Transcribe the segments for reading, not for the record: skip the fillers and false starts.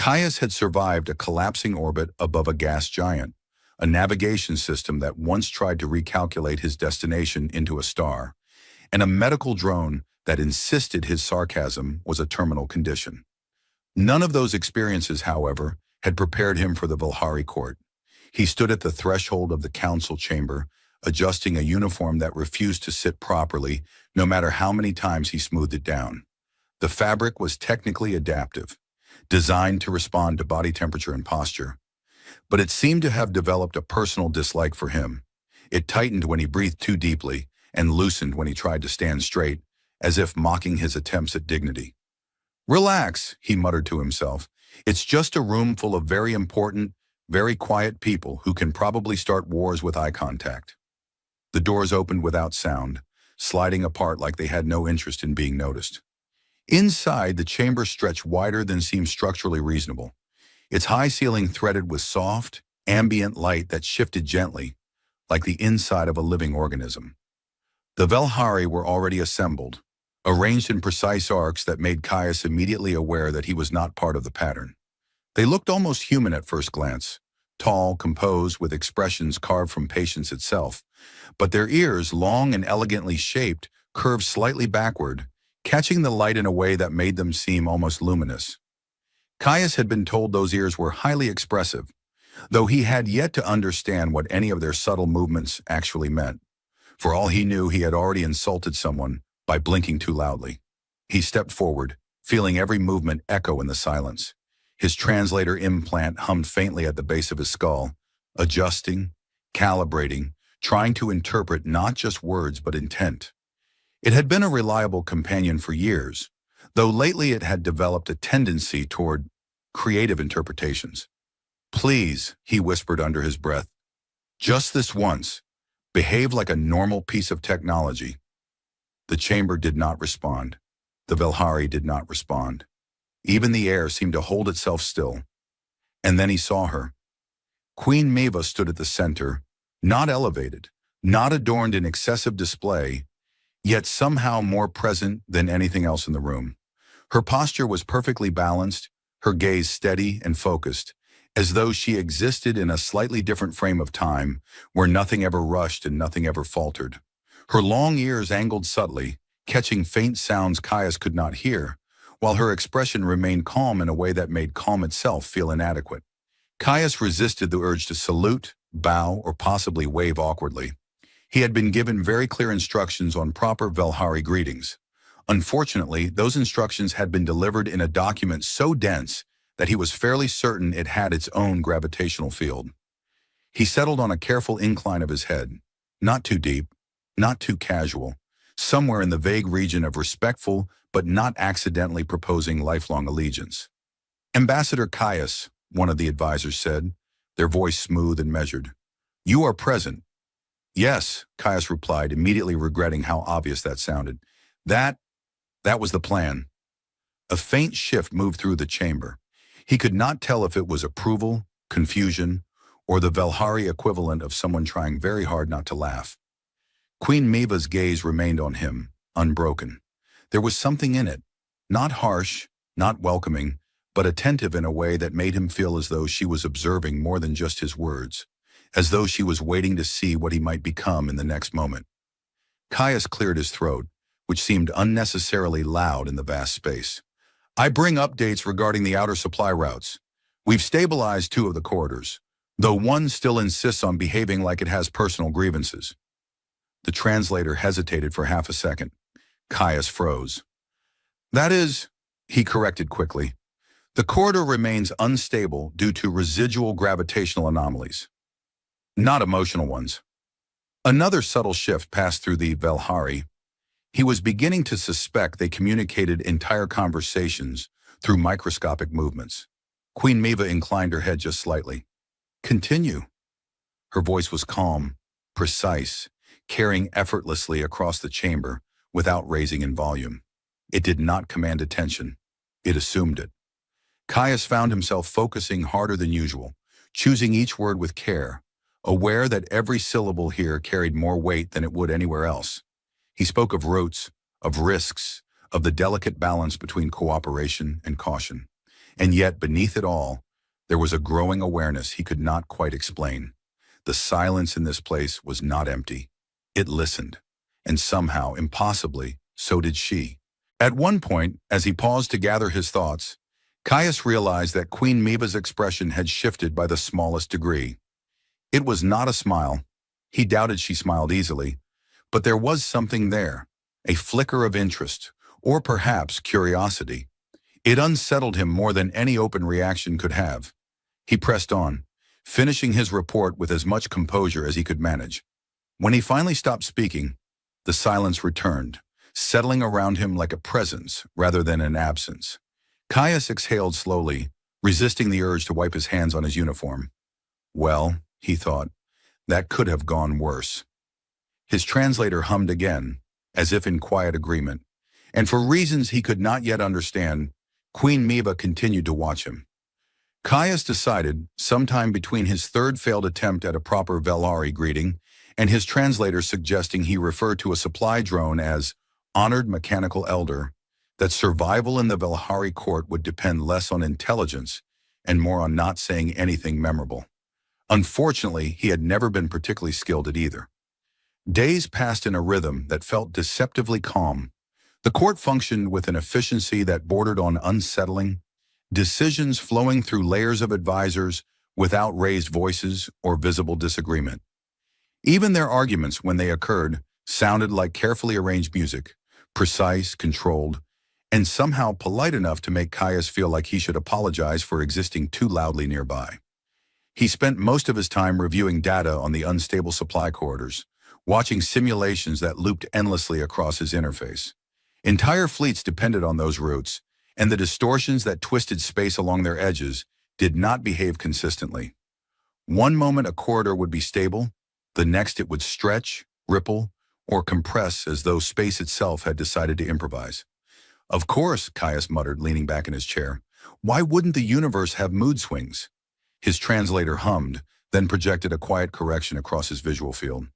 Caius had survived a collapsing orbit above a gas giant, a navigation system that once tried to recalculate his destination into a star, and a medical drone that insisted his sarcasm was a terminal condition. None of those experiences, however, had prepared him for the Valhari court. He stood at the threshold of the council chamber, adjusting a uniform that refused to sit properly, no matter how many times he smoothed it down. The fabric was technically adaptive, designed to respond to body temperature and posture, but it seemed to have developed a personal dislike for him. It tightened when he breathed too deeply and loosened when he tried to stand straight, as if mocking his attempts at dignity. "Relax," he muttered to himself. "It's just a room full of very important, very quiet people who can probably start wars with eye contact." The doors opened without sound, sliding apart like they had no interest in being noticed. Inside, the chamber stretched wider than seemed structurally reasonable, its high ceiling threaded with soft, ambient light that shifted gently, like the inside of a living organism. The Valhari were already assembled, arranged in precise arcs that made Caius immediately aware that he was not part of the pattern. They looked almost human at first glance, tall, composed, with expressions carved from patience itself, but their ears, long and elegantly shaped, curved slightly backward, catching the light in a way that made them seem almost luminous. Caius had been told those ears were highly expressive, though he had yet to understand what any of their subtle movements actually meant. For all he knew, he had already insulted someone by blinking too loudly. He stepped forward, feeling every movement echo in the silence. His translator implant hummed faintly at the base of his skull, adjusting, calibrating, trying to interpret not just words but intent. It had been a reliable companion for years, though lately it had developed a tendency toward creative interpretations. "Please," he whispered under his breath, "just this once, behave like a normal piece of technology." The chamber did not respond. The Valhari did not respond. Even the air seemed to hold itself still. And then he saw her. Queen Meva stood at the center, not elevated, not adorned in excessive display, yet somehow more present than anything else in the room. Her posture was perfectly balanced, her gaze steady and focused, as though she existed in a slightly different frame of time, where nothing ever rushed and nothing ever faltered. Her long ears angled subtly, catching faint sounds Caius could not hear, while her expression remained calm in a way that made calm itself feel inadequate. Caius resisted the urge to salute, bow, or possibly wave awkwardly. He had been given very clear instructions on proper Valhari greetings. Unfortunately, those instructions had been delivered in a document so dense that he was fairly certain it had its own gravitational field. He settled on a careful incline of his head, not too deep, not too casual, somewhere in the vague region of respectful but not accidentally proposing lifelong allegiance. "Ambassador Caius," one of the advisors said, their voice smooth and measured. "You are present." "Yes," Caius replied, immediately regretting how obvious that sounded. That was the plan." A faint shift moved through the chamber. He could not tell if it was approval, confusion, or the Valhari equivalent of someone trying very hard not to laugh. Queen Meva's gaze remained on him, unbroken. There was something in it, not harsh, not welcoming, but attentive in a way that made him feel as though she was observing more than just his words, as though she was waiting to see what he might become in the next moment. Caius cleared his throat, which seemed unnecessarily loud in the vast space. "I bring updates regarding the outer supply routes. We've stabilized 2 of the corridors, though one still insists on behaving like it has personal grievances." The translator hesitated for half a second. Caius froze. "That is," he corrected quickly, "the corridor remains unstable due to residual gravitational anomalies. Not emotional ones." Another subtle shift passed through the Valhari. He was beginning to suspect they communicated entire conversations through microscopic movements. Queen Meva inclined her head just slightly. "Continue." Her voice was calm, precise, carrying effortlessly across the chamber without raising in volume. It did not command attention. It assumed it. Caius found himself focusing harder than usual, choosing each word with care, aware that every syllable here carried more weight than it would anywhere else. He spoke of routes, of risks, of the delicate balance between cooperation and caution. And yet, beneath it all, there was a growing awareness he could not quite explain. The silence in this place was not empty. It listened. And somehow, impossibly, so did she. At one point, as he paused to gather his thoughts, Caius realized that Queen Miva's expression had shifted by the smallest degree. It was not a smile. He doubted she smiled easily. But there was something there, a flicker of interest, or perhaps curiosity. It unsettled him more than any open reaction could have. He pressed on, finishing his report with as much composure as he could manage. When he finally stopped speaking, the silence returned, settling around him like a presence rather than an absence. Caius exhaled slowly, resisting the urge to wipe his hands on his uniform. Well, he thought, that could have gone worse. His translator hummed again, as if in quiet agreement, and for reasons he could not yet understand, Queen Miva continued to watch him. Caius decided, sometime between his third failed attempt at a proper Velari greeting and his translator suggesting he refer to a supply drone as honored mechanical elder, that survival in the Velhari court would depend less on intelligence and more on not saying anything memorable. Unfortunately, he had never been particularly skilled at either. Days passed in a rhythm that felt deceptively calm. The court functioned with an efficiency that bordered on unsettling, decisions flowing through layers of advisors without raised voices or visible disagreement. Even their arguments, when they occurred, sounded like carefully arranged music, precise, controlled, and somehow polite enough to make Caius feel like he should apologize for existing too loudly nearby. He spent most of his time reviewing data on the unstable supply corridors, watching simulations that looped endlessly across his interface. Entire fleets depended on those routes, and the distortions that twisted space along their edges did not behave consistently. One moment a corridor would be stable, the next it would stretch, ripple, or compress as though space itself had decided to improvise. Of course, Caius muttered, leaning back in his chair. Why wouldn't the universe have mood swings? His translator hummed, then projected a quiet correction across his visual field.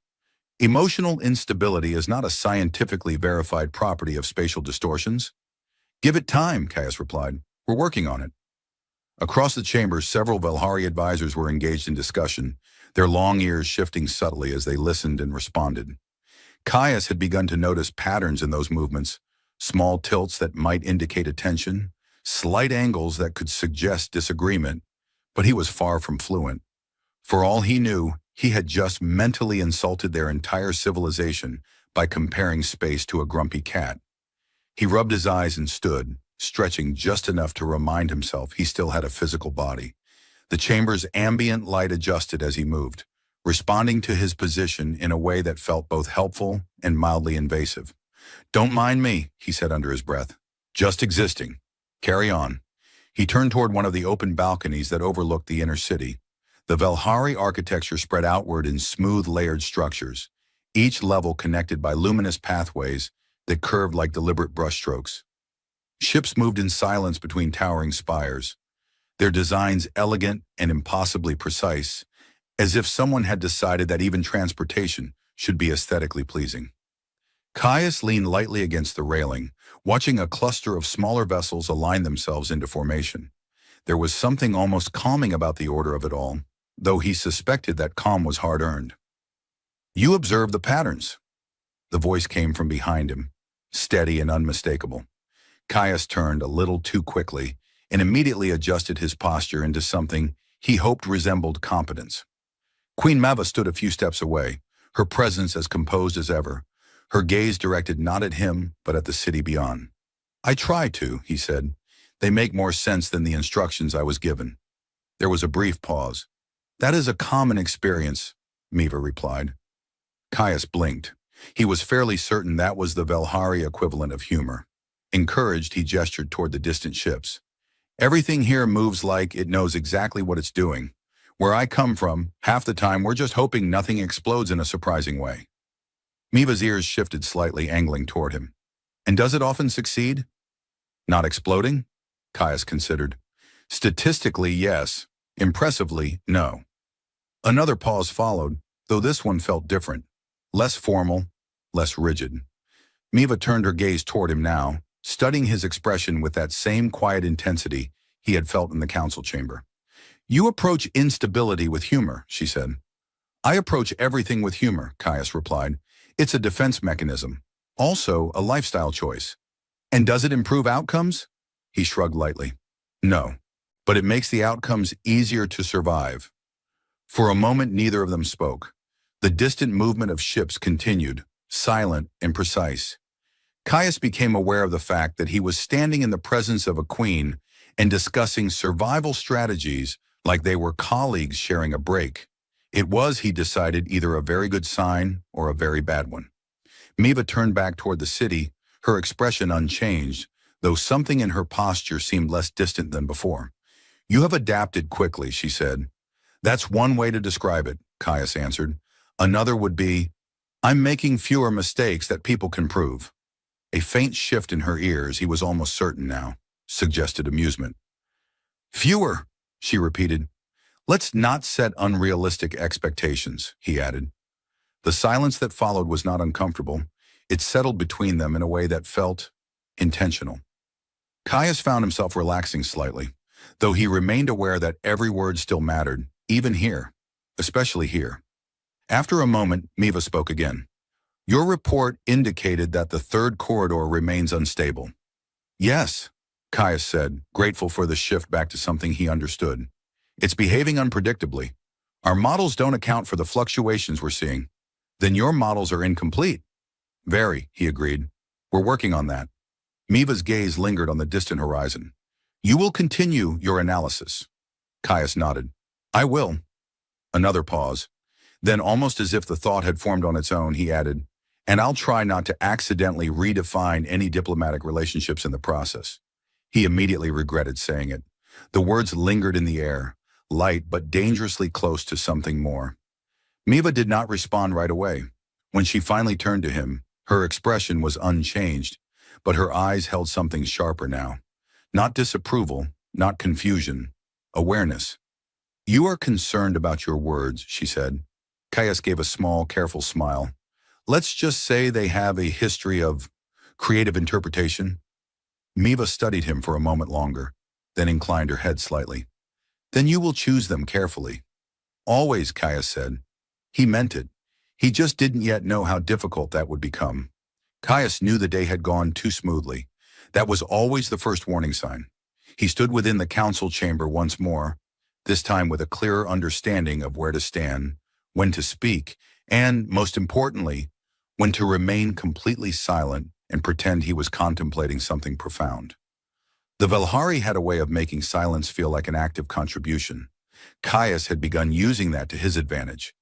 Emotional instability is not a scientifically verified property of spatial distortions. Give it time, Caius replied. We're working on it. Across the chamber, several Velhari advisors were engaged in discussion, their long ears shifting subtly as they listened and responded. Caius had begun to notice patterns in those movements, small tilts that might indicate attention, slight angles that could suggest disagreement, but he was far from fluent. For all he knew, he had just mentally insulted their entire civilization by comparing space to a grumpy cat. He rubbed his eyes and stood, stretching just enough to remind himself he still had a physical body. The chamber's ambient light adjusted as he moved, responding to his position in a way that felt both helpful and mildly invasive. Don't mind me, he said under his breath. Just existing. Carry on. He turned toward one of the open balconies that overlooked the inner city. The Velhari architecture spread outward in smooth, layered structures, each level connected by luminous pathways that curved like deliberate brushstrokes. Ships moved in silence between towering spires, their designs elegant and impossibly precise, as if someone had decided that even transportation should be aesthetically pleasing. Caius leaned lightly against the railing, watching a cluster of smaller vessels align themselves into formation. There was something almost calming about the order of it all, though he suspected that calm was hard-earned. You observe the patterns. The voice came from behind him, steady and unmistakable. Caius turned a little too quickly and immediately adjusted his posture into something he hoped resembled competence. Queen Mava stood a few steps away, her presence as composed as ever, her gaze directed not at him, but at the city beyond. I try to, he said. They make more sense than the instructions I was given. There was a brief pause. That is a common experience, Miva replied. Caius blinked. He was fairly certain that was the Velhari equivalent of humor. Encouraged, he gestured toward the distant ships. Everything here moves like it knows exactly what it's doing. Where I come from, half the time we're just hoping nothing explodes in a surprising way. Miva's ears shifted slightly, angling toward him. And does it often succeed? Not exploding? Caius considered. Statistically, yes. Impressively, no. Another pause followed, though this one felt different. Less formal, less rigid. Miva turned her gaze toward him now, studying his expression with that same quiet intensity he had felt in the council chamber. You approach instability with humor, she said. I approach everything with humor, Caius replied. It's a defense mechanism. Also, a lifestyle choice. And does it improve outcomes? He shrugged lightly. No, but it makes the outcomes easier to survive. For a moment, neither of them spoke. The distant movement of ships continued, silent and precise. Caius became aware of the fact that he was standing in the presence of a queen and discussing survival strategies like they were colleagues sharing a break. It was, he decided, either a very good sign or a very bad one. Miva turned back toward the city, her expression unchanged, though something in her posture seemed less distant than before. You have adapted quickly, she said. That's one way to describe it, Caius answered. Another would be, I'm making fewer mistakes that people can prove. A faint shift in her ears, he was almost certain now, suggested amusement. Fewer, she repeated. Let's not set unrealistic expectations, he added. The silence that followed was not uncomfortable. It settled between them in a way that felt intentional. Caius found himself relaxing slightly, though he remained aware that every word still mattered, even here, especially here. After a moment, Miva spoke again. Your report indicated that the third corridor remains unstable. Yes, Caius said, grateful for the shift back to something he understood. It's behaving unpredictably. Our models don't account for the fluctuations we're seeing. Then your models are incomplete. Very, he agreed. We're working on that. Miva's gaze lingered on the distant horizon. You will continue your analysis. Caius nodded. I will. Another pause. Then, almost as if the thought had formed on its own, he added, and I'll try not to accidentally redefine any diplomatic relationships in the process. He immediately regretted saying it. The words lingered in the air, light but dangerously close to something more. Miva did not respond right away. When she finally turned to him, her expression was unchanged, but her eyes held something sharper now. Not disapproval, not confusion, awareness. You are concerned about your words, she said. Caius gave a small, careful smile. Let's just say they have a history of creative interpretation. Miva studied him for a moment longer, then inclined her head slightly. Then you will choose them carefully. Always, Caius said. He meant it. He just didn't yet know how difficult that would become. Caius knew the day had gone too smoothly. That was always the first warning sign. He stood within the council chamber once more, this time with a clearer understanding of where to stand, when to speak, and, most importantly, when to remain completely silent and pretend he was contemplating something profound. The Velhari had a way of making silence feel like an active contribution. Caius had begun using that to his advantage.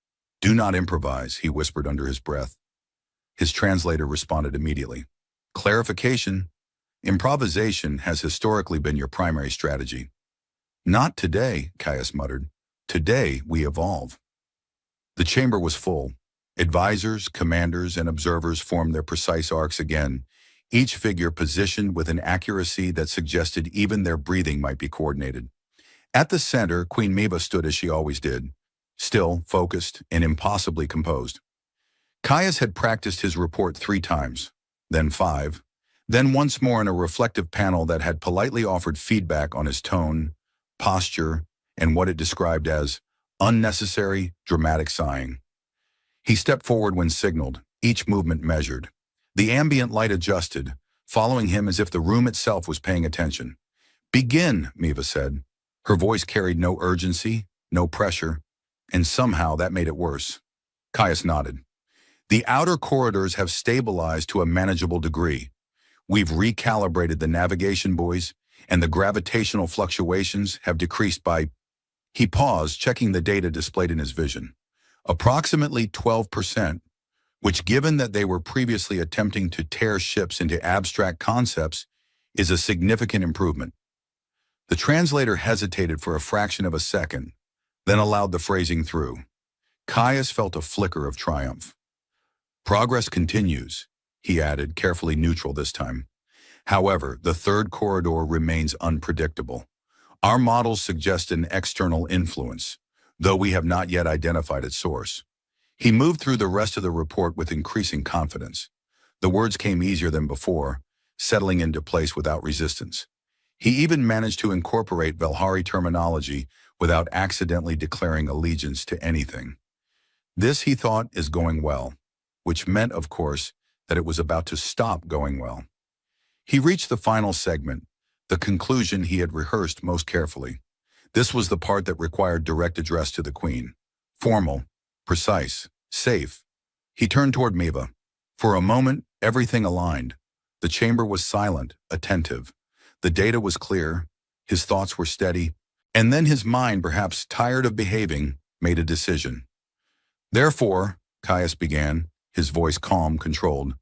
Do not improvise, he whispered under his breath. His translator responded immediately. Clarification. Improvisation has historically been your primary strategy. Not today, Caius muttered. Today we evolve. The chamber was full. Advisors, commanders, and observers formed their precise arcs again, each figure positioned with an accuracy that suggested even their breathing might be coordinated. At the center, Queen Miva stood as she always did, still, focused, and impossibly composed. Caius had practiced his report 3 times, then 5, then once more in a reflective panel that had politely offered feedback on his tone, posture, and what it described as unnecessary, dramatic sighing. He stepped forward when signaled, each movement measured. The ambient light adjusted, following him as if the room itself was paying attention. Begin, Miva said. Her voice carried no urgency, no pressure, and somehow that made it worse. Caius nodded. The outer corridors have stabilized to a manageable degree. We've recalibrated the navigation buoys, and the gravitational fluctuations have decreased by... He paused, checking the data displayed in his vision. Approximately 12%, which, given that they were previously attempting to tear ships into abstract concepts, is a significant improvement. The translator hesitated for a fraction of a second, then allowed the phrasing through. Caius felt a flicker of triumph. Progress continues, he added, carefully neutral this time. However, the third corridor remains unpredictable. Our models suggest an external influence, though we have not yet identified its source. He moved through the rest of the report with increasing confidence. The words came easier than before, settling into place without resistance. He even managed to incorporate Velhari terminology without accidentally declaring allegiance to anything. This, he thought, is going well, which meant, of course, that it was about to stop going well. He reached the final segment, the conclusion he had rehearsed most carefully. This was the part that required direct address to the Queen. Formal, precise, safe. He turned toward Miva. For a moment, everything aligned. The chamber was silent, attentive. The data was clear. His thoughts were steady. And then his mind, perhaps tired of behaving, made a decision. Therefore, Caius began, his voice calm, controlled,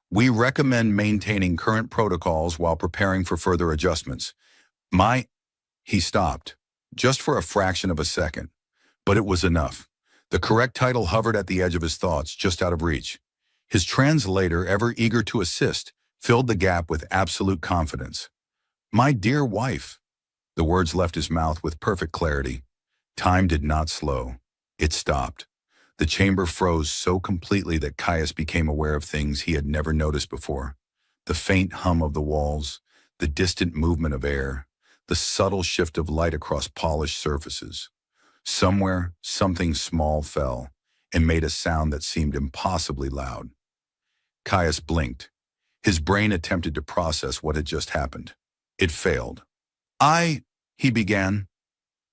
we recommend maintaining current protocols while preparing for further adjustments. He stopped, just for a fraction of a second. But it was enough. The correct title hovered at the edge of his thoughts, just out of reach. His translator, ever eager to assist, filled the gap with absolute confidence. My dear wife. The words left his mouth with perfect clarity. Time did not slow. It stopped. The chamber froze so completely that Caius became aware of things he had never noticed before. The faint hum of the walls, the distant movement of air, the subtle shift of light across polished surfaces. Somewhere, something small fell and made a sound that seemed impossibly loud. Caius blinked. His brain attempted to process what had just happened. It failed. He began.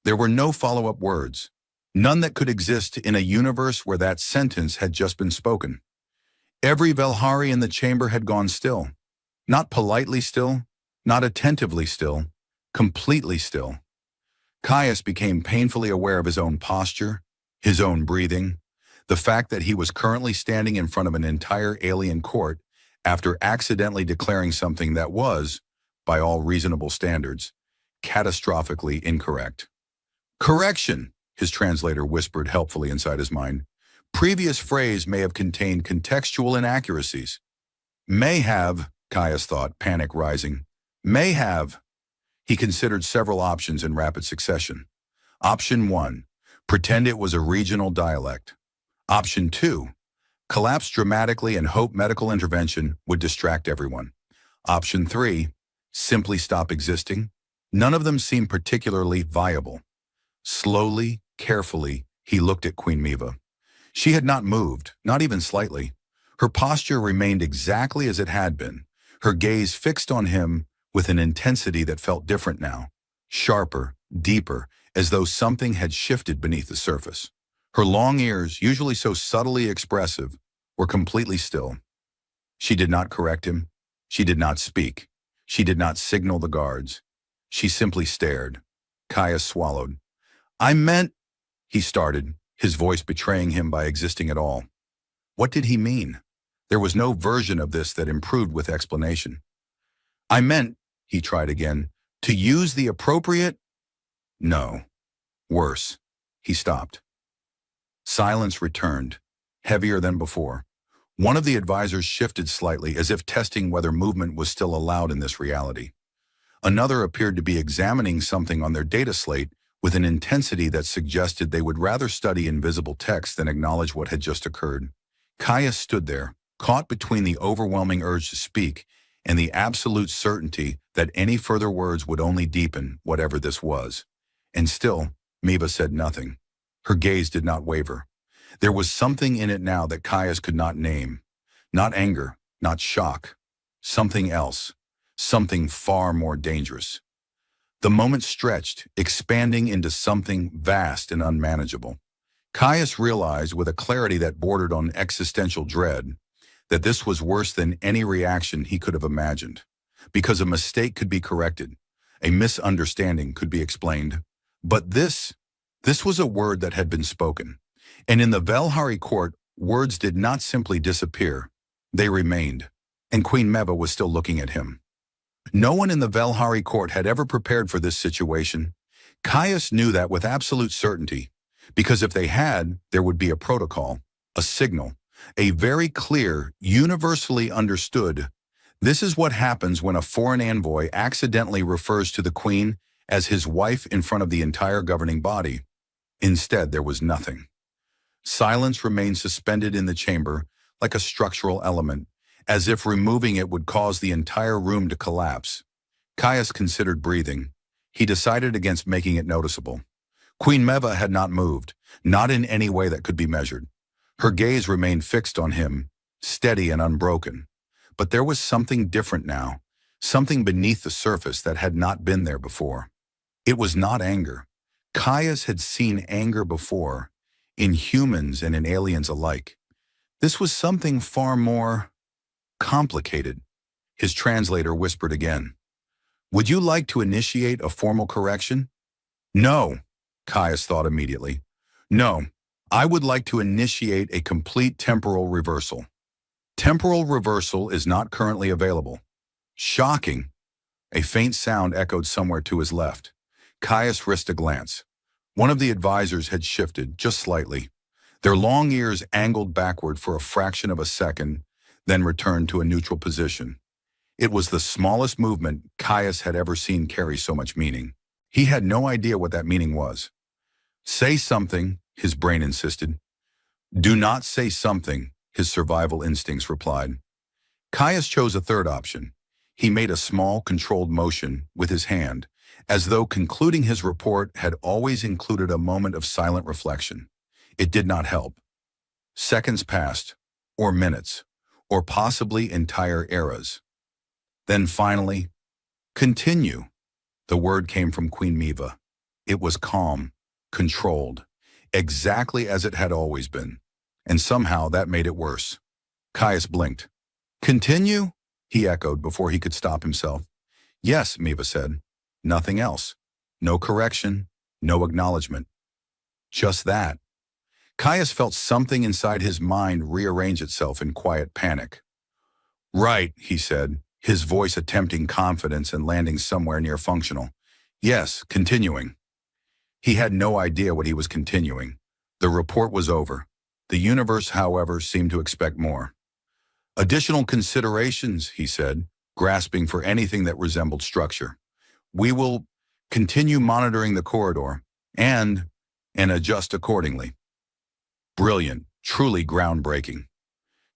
There were no follow-up words. None that could exist in a universe where that sentence had just been spoken. Every Velhari in the chamber had gone still. Not politely still, not attentively still, completely still. Caius became painfully aware of his own posture, his own breathing, the fact that he was currently standing in front of an entire alien court after accidentally declaring something that was, by all reasonable standards, catastrophically incorrect. Correction! His translator whispered helpfully inside his mind. Previous phrase may have contained contextual inaccuracies. May have, Caius thought, panic rising. May have. He considered several options in rapid succession. Option 1, pretend it was a regional dialect. Option 2, collapse dramatically and hope medical intervention would distract everyone. Option 3, simply stop existing. None of them seemed particularly viable. Slowly, carefully, he looked at Queen Miva. She had not moved, not even slightly. Her posture remained exactly as it had been, her gaze fixed on him with an intensity that felt different now, sharper, deeper, as though something had shifted beneath the surface. Her long ears, usually so subtly expressive, were completely still. She did not correct him. She did not speak. She did not signal the guards. She simply stared. Caius swallowed. He started, his voice betraying him by existing at all. What did he mean? There was no version of this that improved with explanation. He tried again, to use the appropriate? No. Worse. He stopped. Silence returned, heavier than before. One of the advisors shifted slightly, as if testing whether movement was still allowed in this reality. Another appeared to be examining something on their data slate with an intensity that suggested they would rather study invisible text than acknowledge what had just occurred. Caius stood there, caught between the overwhelming urge to speak and the absolute certainty that any further words would only deepen whatever this was. And still, Miva said nothing. Her gaze did not waver. There was something in it now that Caius could not name. Not anger, not shock. Something else. Something far more dangerous. The moment stretched, expanding into something vast and unmanageable. Caius realized with a clarity that bordered on existential dread that this was worse than any reaction he could have imagined. Because a mistake could be corrected, a misunderstanding could be explained. But this was a word that had been spoken. And in the Velhari court, words did not simply disappear. They remained. And Queen Meva was still looking at him. No one in the Velhari court had ever prepared for this situation. Caius knew that with absolute certainty, because if they had, there would be a protocol, a signal, a very clear, universally understood. This is what happens when a foreign envoy accidentally refers to the Queen as his wife in front of the entire governing body. Instead, there was nothing. Silence remained suspended in the chamber like a structural element, as if removing it would cause the entire room to collapse. Caius considered breathing. He decided against making it noticeable. Queen Meva had not moved, not in any way that could be measured. Her gaze remained fixed on him, steady and unbroken. But there was something different now, something beneath the surface that had not been there before. It was not anger. Caius had seen anger before, in humans and in aliens alike. This was something far more complicated. His translator whispered again. Would you like to initiate a formal correction? No, Caius thought immediately. No, I would like to initiate a complete temporal reversal. Temporal reversal is not currently available. Shocking. A faint sound echoed somewhere to his left. Caius risked a glance. One of the advisors had shifted, just slightly. Their long ears angled backward for a fraction of a second, then returned to a neutral position. It was the smallest movement Caius had ever seen carry so much meaning. He had no idea what that meaning was. Say something, his brain insisted. Do not say something, his survival instincts replied. Caius chose a third option. He made a small, controlled motion with his hand, as though concluding his report had always included a moment of silent reflection. It did not help. Seconds passed, or minutes, or possibly entire eras. Then finally, continue. The word came from Queen Meva. It was calm, controlled, exactly as it had always been. And somehow that made it worse. Caius blinked. Continue? He echoed before he could stop himself. Yes, Meva said. Nothing else. No correction, no acknowledgement. Just that. Caius felt something inside his mind rearrange itself in quiet panic. Right, he said, his voice attempting confidence and landing somewhere near functional. Yes, continuing. He had no idea what he was continuing. The report was over. The universe, however, seemed to expect more. Additional considerations, he said, grasping for anything that resembled structure. We will continue monitoring the corridor and adjust accordingly. Brilliant, truly groundbreaking.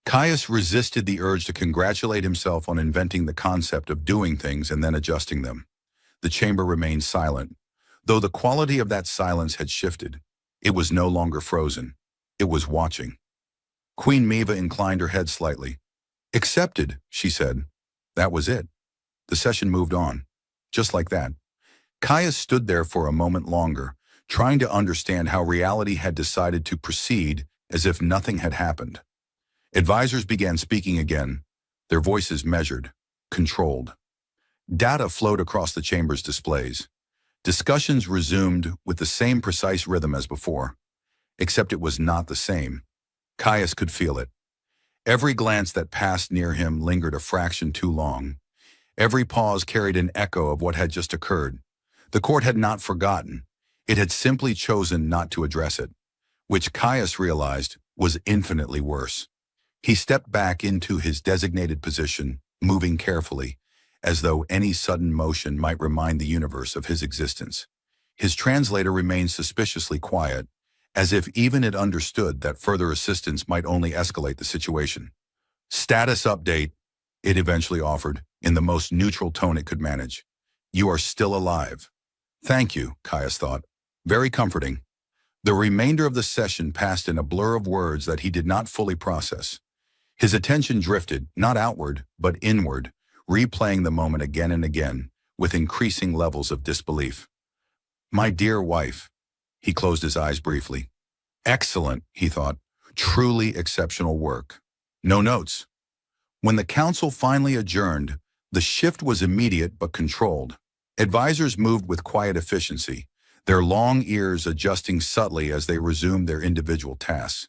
Caius resisted the urge to congratulate himself on inventing the concept of doing things and then adjusting them. The chamber remained silent, though the quality of that silence had shifted. It was no longer frozen. It was watching. Queen Meva inclined her head slightly. Accepted, she said. That was it. The session moved on. Just like that. Caius stood there for a moment longer, trying to understand how reality had decided to proceed as if nothing had happened. Advisors began speaking again, their voices measured, controlled. Data flowed across the chamber's displays. Discussions resumed with the same precise rhythm as before, except it was not the same. Caius could feel it. Every glance that passed near him lingered a fraction too long. Every pause carried an echo of what had just occurred. The court had not forgotten. It had simply chosen not to address it, which Caius realized was infinitely worse. He stepped back into his designated position, moving carefully, as though any sudden motion might remind the universe of his existence. His translator remained suspiciously quiet, as if even it understood that further assistance might only escalate the situation. Status update, it eventually offered, in the most neutral tone it could manage. You are still alive. Thank you, Caius thought. Very comforting. The remainder of the session passed in a blur of words that he did not fully process. His attention drifted, not outward, but inward, replaying the moment again and again, with increasing levels of disbelief. My dear wife. He closed his eyes briefly. Excellent, he thought. Truly exceptional work. No notes. When the council finally adjourned, the shift was immediate but controlled. Advisors moved with quiet efficiency, their long ears adjusting subtly as they resumed their individual tasks.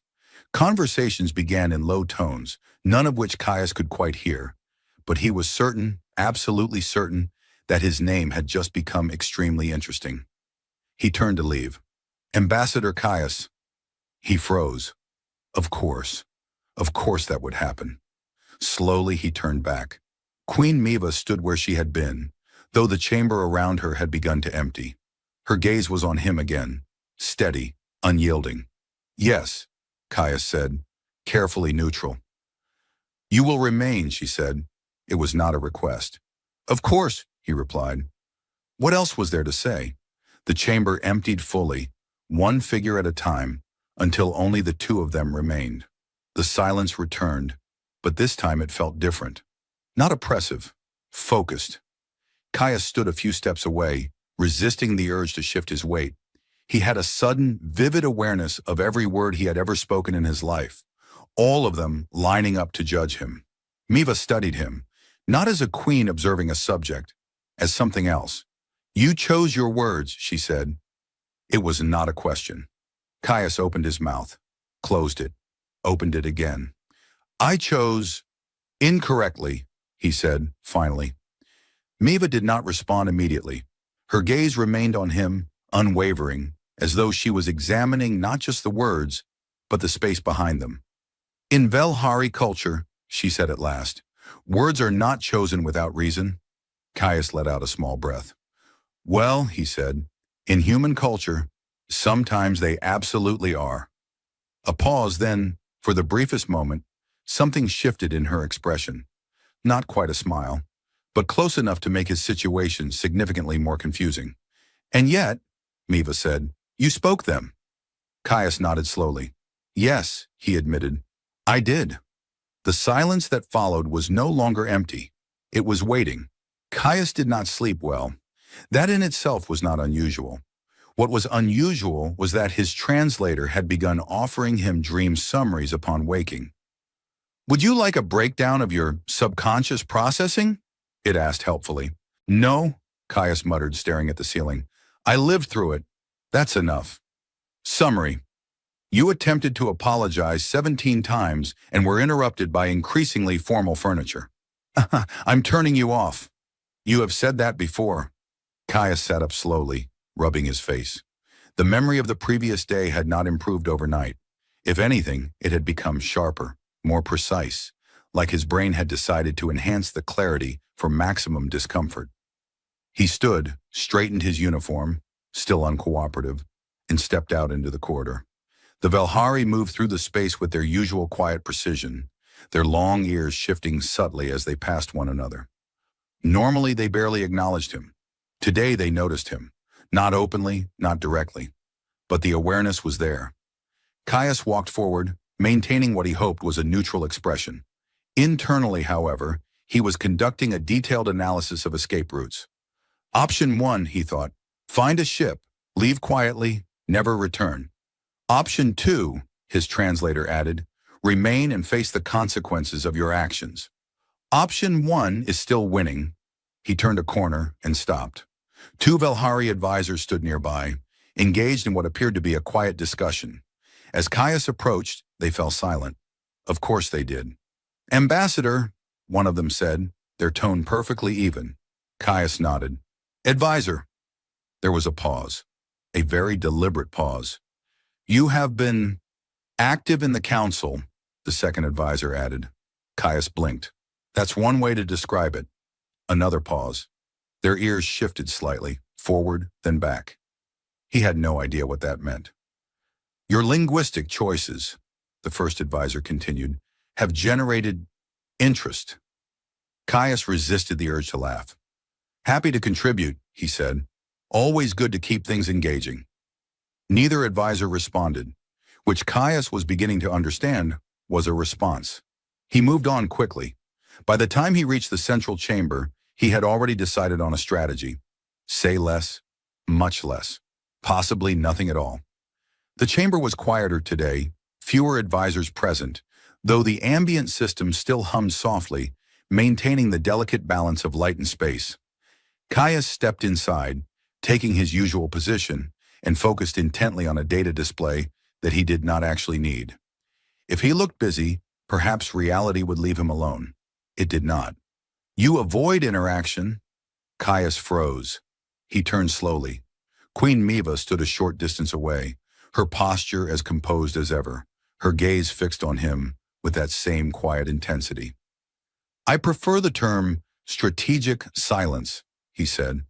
Conversations began in low tones, none of which Caius could quite hear, but he was certain, absolutely certain, that his name had just become extremely interesting. He turned to leave. Ambassador Caius. He froze. Of course that would happen. Slowly he turned back. Queen Meva stood where she had been, though the chamber around her had begun to empty. Her gaze was on him again, steady, unyielding. Yes, Caius said, carefully neutral. You will remain, she said. It was not a request. Of course, he replied. What else was there to say? The chamber emptied fully, one figure at a time, until only the two of them remained. The silence returned, but this time it felt different. Not oppressive, focused. Caius stood a few steps away, resisting the urge to shift his weight. He had a sudden, vivid awareness of every word he had ever spoken in his life, all of them lining up to judge him. Miva studied him, not as a queen observing a subject, as something else. You chose your words, she said. It was not a question. Caius opened his mouth, closed it, opened it again. I chose incorrectly, he said, finally. Miva did not respond immediately. Her gaze remained on him, unwavering, as though she was examining not just the words, but the space behind them. In Velhari culture, she said at last, words are not chosen without reason. Caius let out a small breath. Well, he said, in human culture, sometimes they absolutely are. A pause, then, for the briefest moment, something shifted in her expression. Not quite a smile, but close enough to make his situation significantly more confusing. And yet, Miva said, you spoke them. Caius nodded slowly. Yes, he admitted, I did. The silence that followed was no longer empty. It was waiting. Caius did not sleep well. That in itself was not unusual. What was unusual was that his translator had begun offering him dream summaries upon waking. Would you like a breakdown of your subconscious processing? It asked helpfully. No, Caius muttered, staring at the ceiling. I lived through it. That's enough. Summary. You attempted to apologize 17 times and were interrupted by increasingly formal furniture. I'm turning you off. You have said that before. Caius sat up slowly, rubbing his face. The memory of the previous day had not improved overnight. If anything, it had become sharper, more precise, like his brain had decided to enhance the clarity for maximum discomfort. He stood, straightened his uniform, still uncooperative, and stepped out into the corridor. The Velhari moved through the space with their usual quiet precision, their long ears shifting subtly as they passed one another. Normally, they barely acknowledged him. Today, they noticed him, not openly, not directly, but the awareness was there. Caius walked forward, maintaining what he hoped was a neutral expression. Internally, however, he was conducting a detailed analysis of escape routes. Option 1, he thought, find a ship, leave quietly, never return. Option 2, his translator added, remain and face the consequences of your actions. Option 1 is still winning. He turned a corner and stopped. Two Velhari advisors stood nearby, engaged in what appeared to be a quiet discussion. As Caius approached, they fell silent. Of course they did. Ambassador, one of them said, their tone perfectly even. Caius nodded. Advisor. There was a pause, a very deliberate pause. You have been active in the council, the second advisor added. Caius blinked. That's one way to describe it. Another pause. Their ears shifted slightly, forward, then back. He had no idea what that meant. Your linguistic choices, the first advisor continued, have generated interest. Caius resisted the urge to laugh. Happy to contribute, he said. Always good to keep things engaging. Neither advisor responded, which Caius was beginning to understand was a response. He moved on quickly. By the time he reached the central chamber, he had already decided on a strategy. Say less, much less, possibly nothing at all. The chamber was quieter today, fewer advisors present, though the ambient system still hummed softly, maintaining the delicate balance of light and space. Caius stepped inside, taking his usual position, and focused intently on a data display that he did not actually need. If he looked busy, perhaps reality would leave him alone. It did not. You avoid interaction. Caius froze. He turned slowly. Queen Miva stood a short distance away, her posture as composed as ever, her gaze fixed on him with that same quiet intensity. I prefer the term strategic silence, he said.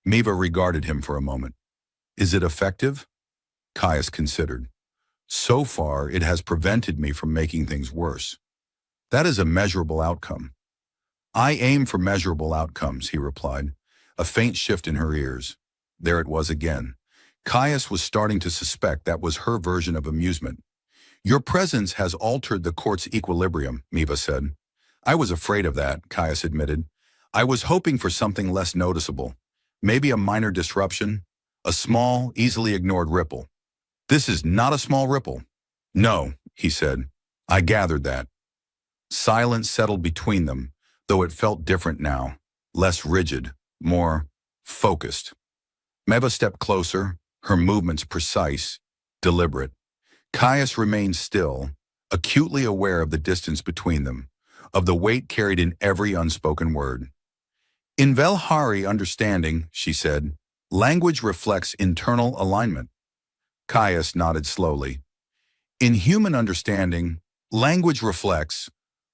Miva regarded him for a moment. Is it effective? Caius considered. So far, it has prevented me from making things worse. That is a measurable outcome. I aim for measurable outcomes, he replied, a faint shift in her ears. There it was again. Caius was starting to suspect that was her version of amusement. Your presence has altered the court's equilibrium, Miva said. I was afraid of that, Caius admitted. I was hoping for something less noticeable. Maybe a minor disruption, a small, easily ignored ripple. This is not a small ripple. No, he said. I gathered that. Silence settled between them, though it felt different now, less rigid, more focused. Meva stepped closer, her movements precise, deliberate. Caius remained still, acutely aware of the distance between them, of the weight carried in every unspoken word. In Velhari understanding, she said, language reflects internal alignment. Caius nodded slowly. In human understanding, language reflects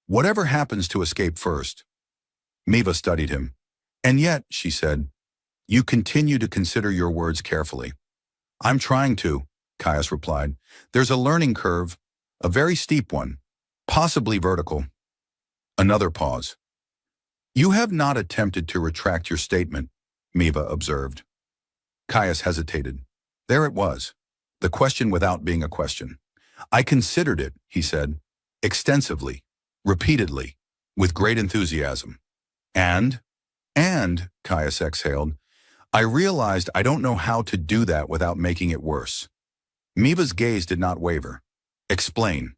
whatever happens to escape first. Miva studied him. And yet, she said, you continue to consider your words carefully. I'm trying to, Caius replied. There's a learning curve, a very steep one, possibly vertical. Another pause. You have not attempted to retract your statement, Miva observed. Caius hesitated. There it was, the question without being a question. I considered it, he said, extensively, repeatedly, with great enthusiasm. And, Caius exhaled, I realized I don't know how to do that without making it worse. Miva's gaze did not waver. Explain.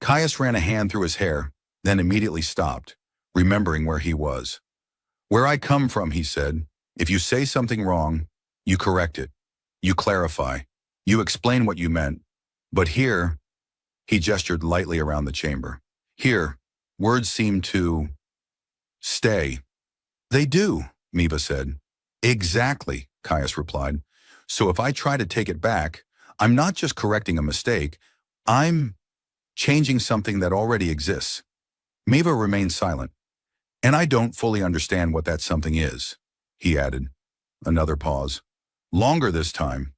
Caius ran a hand through his hair, then immediately stopped, remembering where he was. Where I come from, he said, if you say something wrong, you correct it. You clarify. You explain what you meant. But here, he gestured lightly around the chamber. Here, words seem to stay. They do, Miva said. Exactly, Caius replied. So if I try to take it back, I'm not just correcting a mistake, I'm changing something that already exists. Miva remained silent. And I don't fully understand what that something is, he added. Another pause. Longer this time.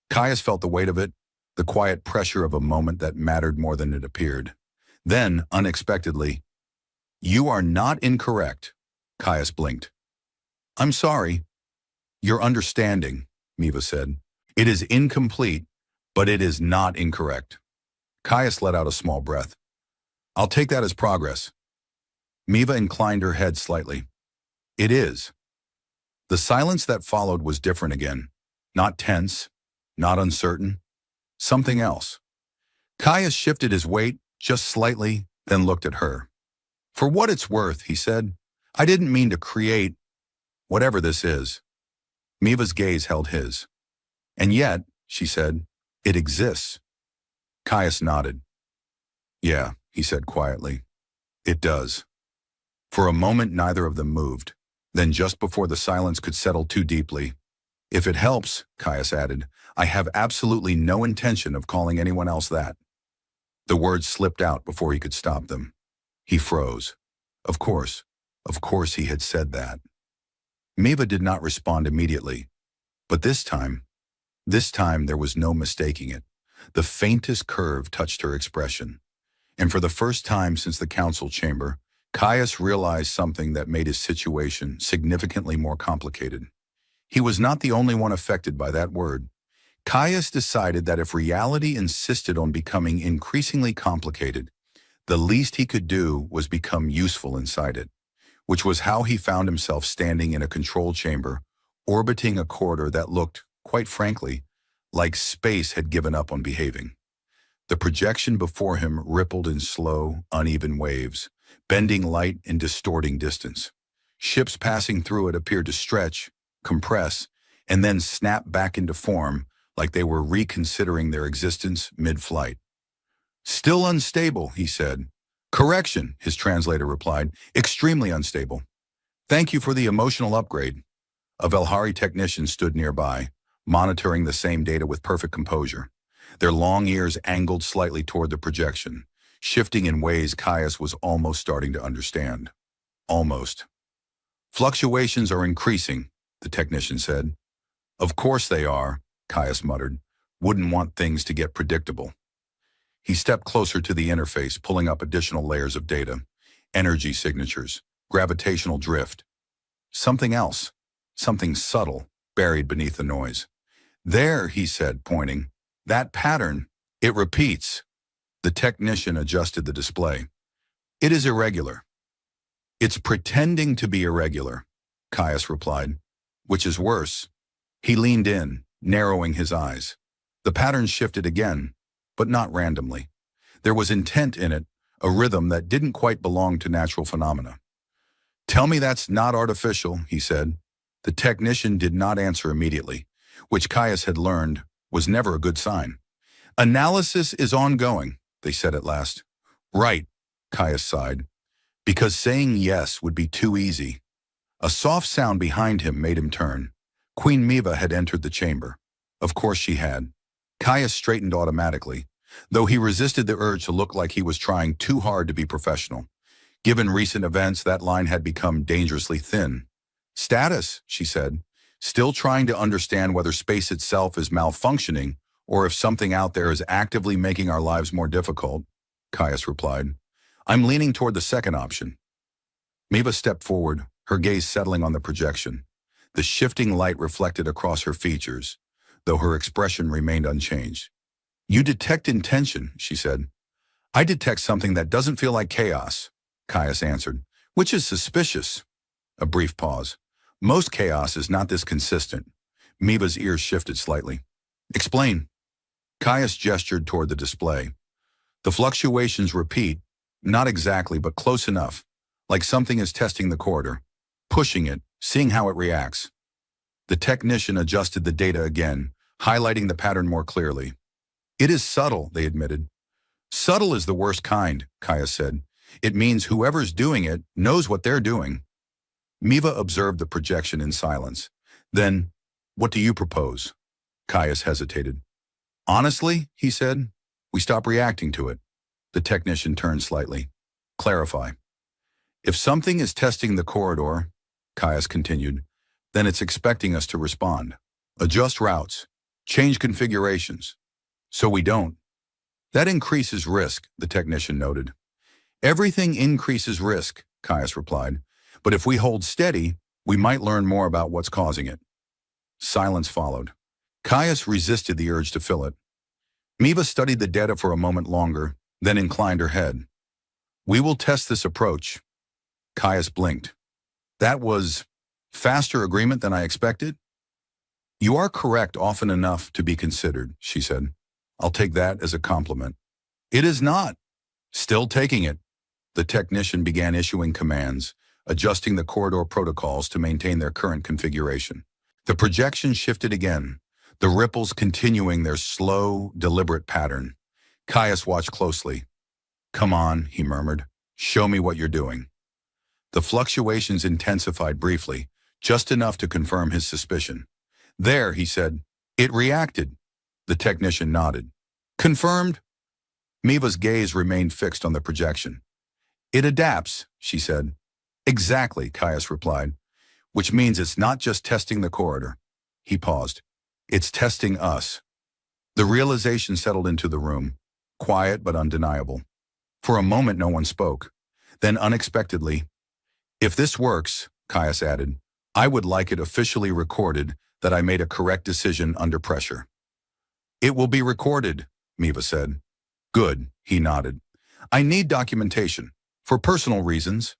Caius felt the weight of it, the quiet pressure of a moment that mattered more than it appeared. Then, unexpectedly, you are not incorrect, Caius blinked. I'm sorry. Your understanding, Miva said. It is incomplete, but it is not incorrect. Caius let out a small breath. I'll take that as progress. Miva inclined her head slightly. It is. The silence that followed was different again. Not tense, not uncertain. Something else. Caius shifted his weight just slightly, then looked at her. For what it's worth, he said, I didn't mean to create whatever this is. Miva's gaze held his. And yet, she said, it exists. Caius nodded. Yeah, he said quietly. It does. For a moment, neither of them moved. Then just before the silence could settle too deeply, if it helps, Caius added, I have absolutely no intention of calling anyone else that. The words slipped out before he could stop them. He froze. Of course he had said that. Miva did not respond immediately. But this time there was no mistaking it. The faintest curve touched her expression. And for the first time since the council chamber, Caius realized something that made his situation significantly more complicated. He was not the only one affected by that word. Caius decided that if reality insisted on becoming increasingly complicated, the least he could do was become useful inside it, which was how he found himself standing in a control chamber, orbiting a corridor that looked, quite frankly, like space had given up on behaving. The projection before him rippled in slow, uneven waves, bending light and distorting distance. Ships passing through it appeared to stretch, compress, and then snap back into form like they were reconsidering their existence mid-flight. Still unstable, he said. Correction, his translator replied. Extremely unstable. Thank you for the emotional upgrade. A Velhari technician stood nearby, monitoring the same data with perfect composure. Their long ears angled slightly toward the projection, shifting in ways Caius was almost starting to understand. Almost. Fluctuations are increasing, the technician said. Of course they are, Caius muttered. Wouldn't want things to get predictable. He stepped closer to the interface, pulling up additional layers of data. Energy signatures, gravitational drift. Something else, something subtle, buried beneath the noise. There, he said, pointing. That pattern, it repeats. The technician adjusted the display. It is irregular. It's pretending to be irregular, Caius replied. Which is worse. He leaned in, narrowing his eyes. The pattern shifted again, but not randomly. There was intent in it, a rhythm that didn't quite belong to natural phenomena. Tell me that's not artificial, he said. The technician did not answer immediately, which Caius had learned was never a good sign. Analysis is ongoing, they said at last. Right, Caius sighed, because saying yes would be too easy. A soft sound behind him made him turn. Queen Miva had entered the chamber. Of course she had. Caius straightened automatically, though he resisted the urge to look like he was trying too hard to be professional. Given recent events, that line had become dangerously thin. Status, she said, still trying to understand whether space itself is malfunctioning or if something out there is actively making our lives more difficult, Caius replied. I'm leaning toward the second option. Miva stepped forward, her gaze settling on the projection. The shifting light reflected across her features, though her expression remained unchanged. You detect intention, she said. I detect something that doesn't feel like chaos, Caius answered, which is suspicious. A brief pause. Most chaos is not this consistent. Miva's ears shifted slightly. Explain. Caius gestured toward the display. The fluctuations repeat, not exactly, but close enough, like something is testing the corridor, pushing it, seeing how it reacts. The technician adjusted the data again, highlighting the pattern more clearly. It is subtle, they admitted. Subtle is the worst kind, Caius said. It means whoever's doing it knows what they're doing. Miva observed the projection in silence. Then, what do you propose? Caius hesitated. Honestly, he said, we stop reacting to it. The technician turned slightly. Clarify. If something is testing the corridor, Caius continued, then it's expecting us to respond. Adjust routes. Change configurations. So we don't. That increases risk, the technician noted. Everything increases risk, Caius replied. But if we hold steady, we might learn more about what's causing it. Silence followed. Caius resisted the urge to fill it. Miva studied the data for a moment longer, then inclined her head. We will test this approach. Caius blinked. That was faster agreement than I expected? You are correct often enough to be considered, she said. I'll take that as a compliment. It is not. Still taking it. The technician began issuing commands, adjusting the corridor protocols to maintain their current configuration. The projection shifted again, the ripples continuing their slow, deliberate pattern. Caius watched closely. Come on, he murmured. Show me what you're doing. The fluctuations intensified briefly, just enough to confirm his suspicion. There, he said. It reacted. The technician nodded. Confirmed? Miva's gaze remained fixed on the projection. It adapts, she said. Exactly, Caius replied, which means it's not just testing the corridor. He paused. It's testing us. The realization settled into the room, quiet but undeniable. For a moment, no one spoke. Then, unexpectedly, if this works, Caius added, I would like it officially recorded that I made a correct decision under pressure. It will be recorded, Miva said. Good, he nodded. I need documentation, for personal reasons.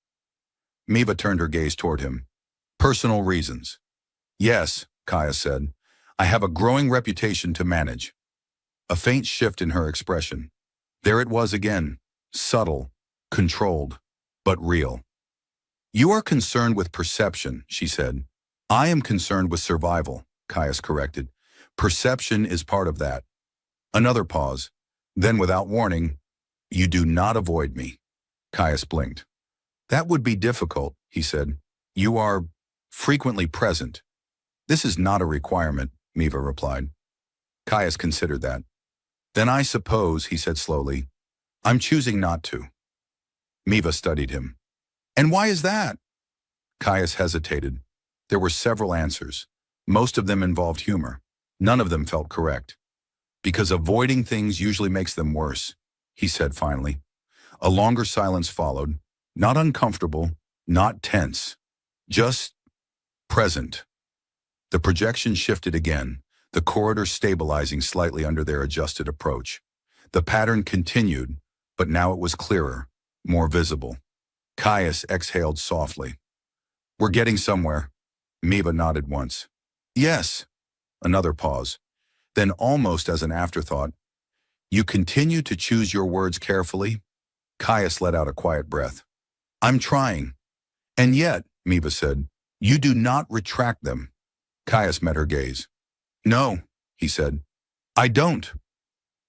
Miva turned her gaze toward him. Personal reasons. Yes, Caius said. I have a growing reputation to manage. A faint shift in her expression. There it was again, subtle, controlled, but real. You are concerned with perception, she said. I am concerned with survival, Caius corrected. Perception is part of that. Another pause. Then, without warning, you do not avoid me. Caius blinked. That would be difficult, he said. You are frequently present. This is not a requirement, Miva replied. Caius considered that. Then I suppose, he said slowly, I'm choosing not to. Miva studied him. And why is that? Caius hesitated. There were several answers. Most of them involved humor. None of them felt correct. Because avoiding things usually makes them worse, he said finally. A longer silence followed, not uncomfortable, Not tense, just present. The projection shifted again, the corridor stabilizing slightly under their adjusted approach. The pattern continued, but now it was clearer, more visible. Caius exhaled softly. We're getting somewhere. Miva nodded once. Yes. Another pause. Then almost as an afterthought, you continue to choose your words carefully? Caius let out a quiet breath. I'm trying. And yet, Miva said, you do not retract them. Caius met her gaze. No, he said. I don't.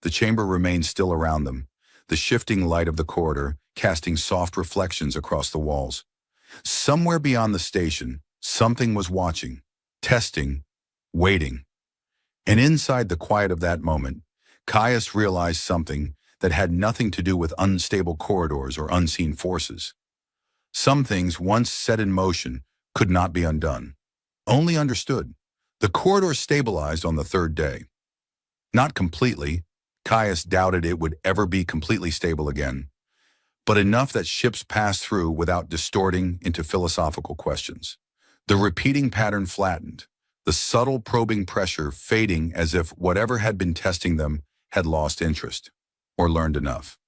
The chamber remained still around them, the shifting light of the corridor casting soft reflections across the walls. Somewhere beyond the station, something was watching, testing, waiting. And inside the quiet of that moment, Caius realized something that had nothing to do with unstable corridors or unseen forces. Some things, once set in motion, could not be undone. Only understood. The corridor stabilized on the third day. Not completely. Caius doubted it would ever be completely stable again, but enough that ships passed through without distorting into philosophical questions. The repeating pattern flattened, the subtle probing pressure fading as if whatever had been testing them had lost interest, or learned enough.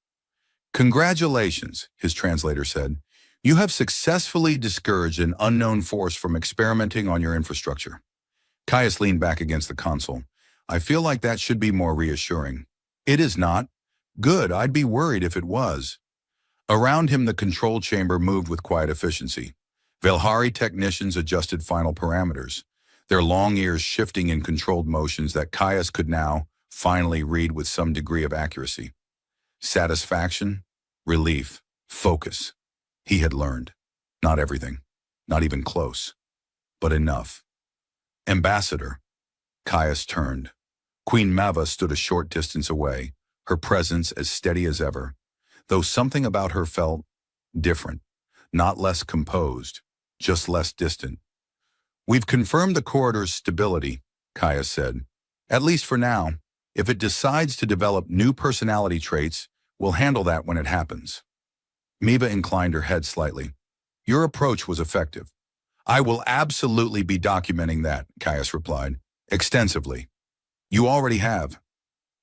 Congratulations, his translator said. You have successfully discouraged an unknown force from experimenting on your infrastructure. Caius leaned back against the console. I feel like that should be more reassuring. It is not. Good, I'd be worried if it was. Around him, the control chamber moved with quiet efficiency. Velhari technicians adjusted final parameters, their long ears shifting in controlled motions that Caius could now finally read with some degree of accuracy. Satisfaction, relief, focus. He had learned. Not everything, not even close, but enough. Ambassador. Caius turned. Queen Mava stood a short distance away, her presence as steady as ever, though something about her felt different, not less composed, just less distant. We've confirmed the corridor's stability, Caius said. At least for now. If it decides to develop new personality traits, we'll handle that when it happens. Miva inclined her head slightly. Your approach was effective. I will absolutely be documenting that, Caius replied, extensively. You already have.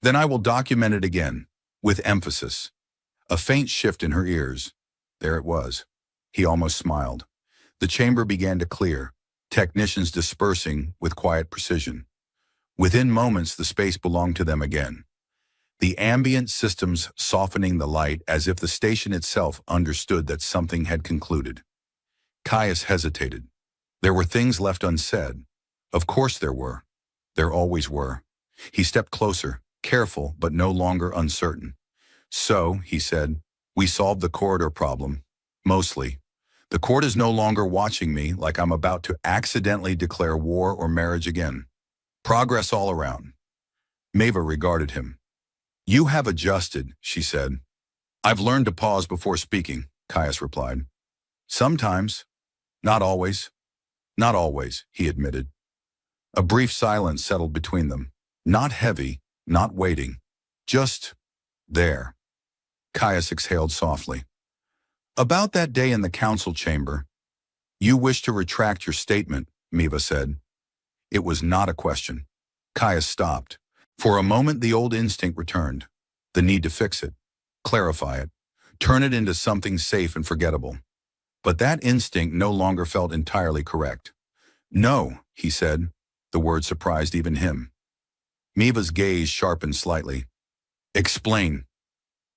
Then I will document it again, with emphasis. A faint shift in her ears. There it was. He almost smiled. The chamber began to clear, technicians dispersing with quiet precision. Within moments, the space belonged to them again. The ambient systems softening the light as if the station itself understood that something had concluded. Caius hesitated. There were things left unsaid. Of course there were. There always were. He stepped closer, careful but no longer uncertain. So, he said, we solved the corridor problem. Mostly. The court is no longer watching me like I'm about to accidentally declare war or marriage again. Progress all around. Maeva regarded him. You have adjusted, she said. I've learned to pause before speaking, Caius replied. Sometimes. Not always. Not always, he admitted. A brief silence settled between them. Not heavy, not waiting. Just there. Caius exhaled softly. About that day in the council chamber, you wish to retract your statement, Miva said. It was not a question. Caius stopped. For a moment, the old instinct returned. The need to fix it, clarify it, turn it into something safe and forgettable. But that instinct no longer felt entirely correct. No, he said. The word surprised even him. Miva's gaze sharpened slightly. Explain.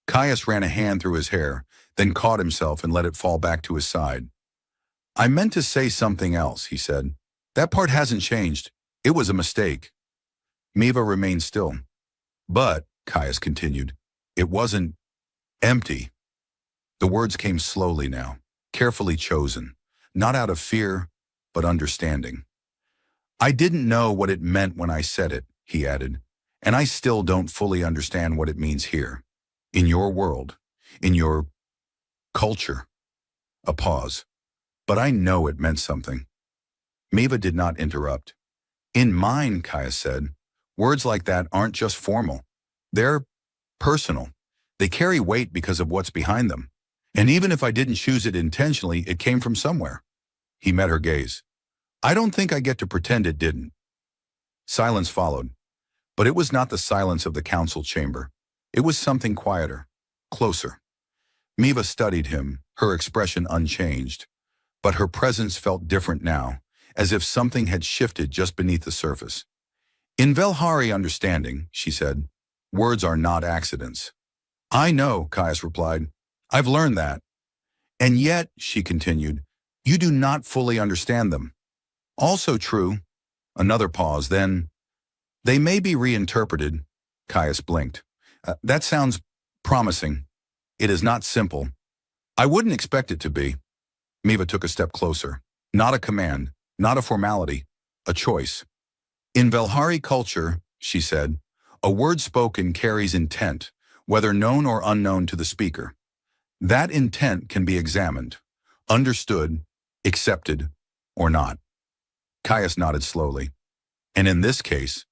Caius ran a hand through his hair, then caught himself and let it fall back to his side. I meant to say something else, he said. That part hasn't changed. It was a mistake. Miva remained still. But, Caius continued, it wasn't empty. The words came slowly now, carefully chosen, not out of fear, but understanding. I didn't know what it meant when I said it, he added, and I still don't fully understand what it means here. In your world, in your culture. A pause. But I know it meant something. Miva did not interrupt. In mine, Caius said, words like that aren't just formal. They're personal. They carry weight because of what's behind them. And even if I didn't choose it intentionally, it came from somewhere. He met her gaze. I don't think I get to pretend it didn't. Silence followed. But it was not the silence of the council chamber. It was something quieter, closer. Miva studied him, her expression unchanged. But her presence felt different now, as if something had shifted just beneath the surface. In Velhari understanding, she said, words are not accidents. I know, Caius replied. I've learned that. And yet, she continued, you do not fully understand them. Also true. Another pause, then, they may be reinterpreted. Caius blinked. That sounds promising. It is not simple. I wouldn't expect it to be. Miva took a step closer. Not a command, not a formality, a choice. In Velhari culture, she said, a word spoken carries intent, whether known or unknown to the speaker. That intent can be examined, understood, accepted, or not. Caius nodded slowly. And in this case,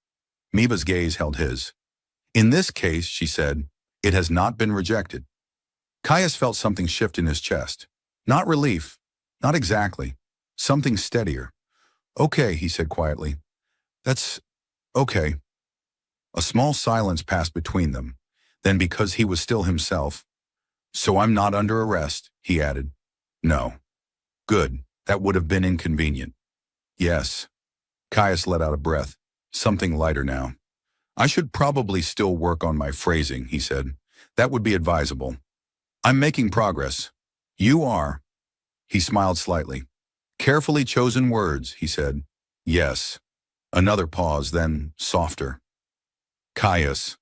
Miva's gaze held his. In this case, she said, it has not been rejected. Caius felt something shift in his chest. Not relief, not exactly. Something steadier. Okay, he said quietly. That's okay. A small silence passed between them. Then, because he was still himself, so I'm not under arrest, he added. No. Good. That would have been inconvenient. Yes. Caius let out a breath, something lighter now. I should probably still work on my phrasing, he said. That would be advisable. I'm making progress. You are. He smiled slightly. Carefully chosen words, he said. Yes. Another pause, then softer. Caius.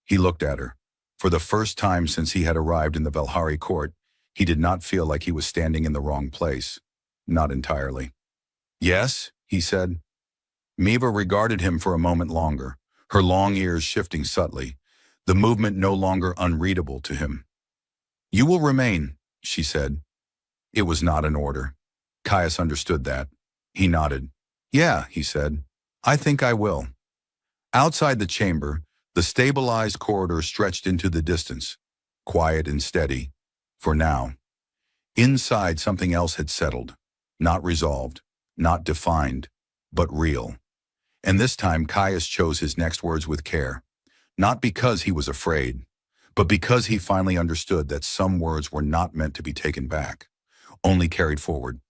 He looked at her. For the first time since he had arrived in the Velhari court, he did not feel like he was standing in the wrong place. Not entirely. Yes, he said. Miva regarded him for a moment longer, her long ears shifting subtly, the movement no longer unreadable to him. You will remain, she said. It was not an order. Caius understood that. He nodded. Yeah, he said. I think I will. Outside the chamber, the stabilized corridor stretched into the distance, quiet and steady, for now. Inside, something else had settled, not resolved, not defined, but real. And this time, Caius chose his next words with care, not because he was afraid, but because he finally understood that some words were not meant to be taken back, only carried forward.